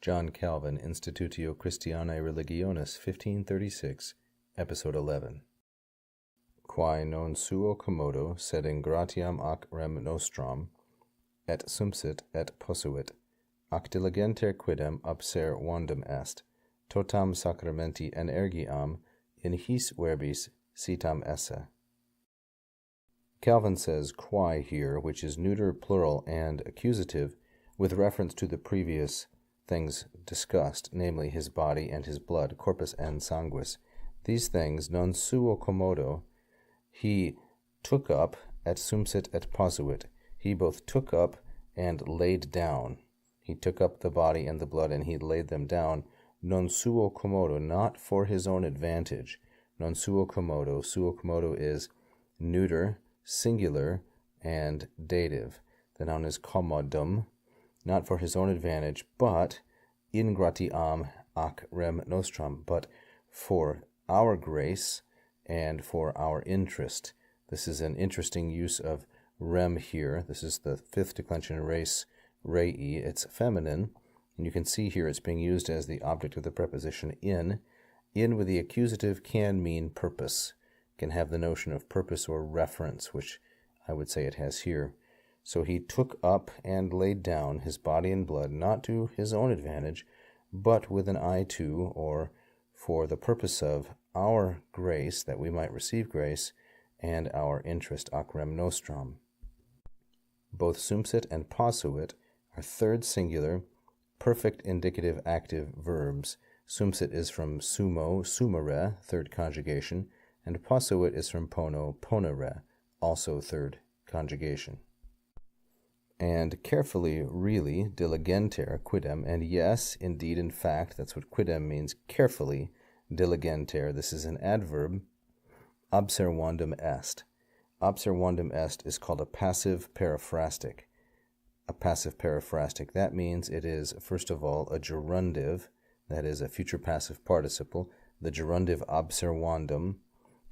John Calvin, Institutio Christianae Religionis, 1536, Episode 11. Quae non suo commodo, sed ingratiam ac rem nostram, et sumpsit et posuit, ac diligenter quidem observandum est, totam sacramenti energiam in his verbis citam esse. Calvin says quae here, which is neuter, plural, and accusative, with reference to the previous things discussed, namely his body and his blood, corpus and sanguis. These things, non suo commodo, he took up, et sumpsit et posuit. He both took up and laid down. He took up the body and the blood, and he laid them down, non suo commodo, not for his own advantage. Non suo commodo is neuter, singular, and dative. The noun is commodum, not for his own advantage, but in gratiam ac rem nostram, but for our grace and for our interest. This is an interesting use of rem here. This is the fifth declension res, rei. It's feminine, and you can see here it's being used as the object of the preposition in. In with the accusative can mean purpose, can have the notion of purpose or reference, which I would say it has here. So he took up and laid down his body and blood, not to his own advantage, but with an eye to, or for the purpose of, our grace, that we might receive grace, and our interest, ac rem nostram. Both sumpsit and posuit are third singular, perfect indicative active verbs. Sumpsit is from sumo, sumere, third conjugation, and posuit is from pono, ponere, also third conjugation. And carefully, really, diligenter, quidem, and yes, indeed, in fact, that's what quidem means, carefully, diligenter. This is an adverb, observandum est. Observandum est is called a passive periphrastic. A passive periphrastic. That means it is, first of all, a gerundive, that is a future passive participle, the gerundive observandum,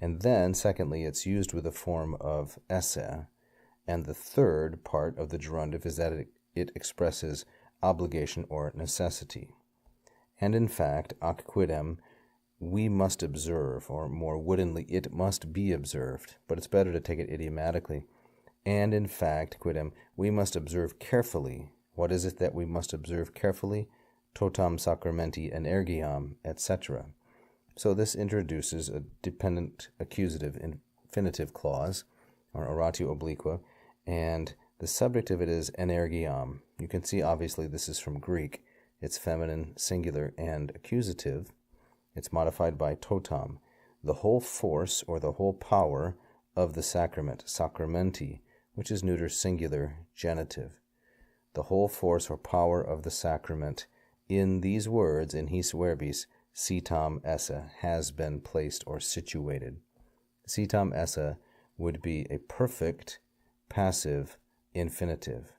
and then, secondly, it's used with a form of esse, and the third part of the gerundive is that it expresses obligation or necessity. And in fact, ac quidem, we must observe, or more woodenly, it must be observed, but it's better to take it idiomatically. And in fact, quidem, we must observe carefully. What is it that we must observe carefully? Totam sacramenti energiam, etc. So this introduces a dependent accusative infinitive clause, or oratio obliqua, and the subject of it is energiam. You can see obviously this is from Greek. It's feminine, singular, and accusative. It's modified by totam, the whole force or the whole power of the sacrament, sacramenti, which is neuter, singular, genitive. The whole force or power of the sacrament in these words, in his verbis, citam esse, has been placed or situated. Citam esse would be a perfect passive infinitive,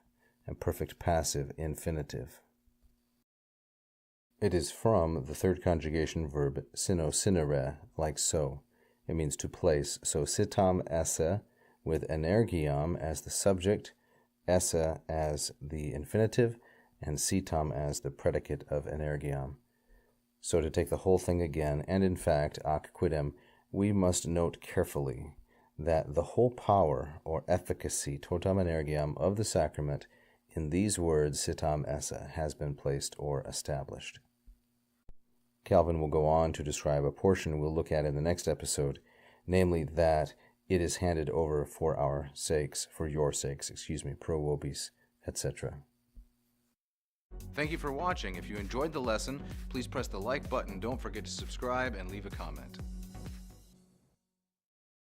a perfect passive infinitive. It is from the third conjugation verb sino sinere, like so. It means to place. So citam esse with energiam as the subject, esse as the infinitive, and citam as the predicate of energiam. So to take the whole thing again, and in fact, ac quidem, we must note carefully that the whole power or efficacy, totam energiam, of the sacrament in these words, citam esse, has been placed or established. Calvin will go on to describe a portion we'll look at in the next episode, namely that it is handed over for our sakes, for your sakes, pro vobis, etc. Thank you for watching. If you enjoyed the lesson, please press the like button. Don't forget to subscribe and leave a comment.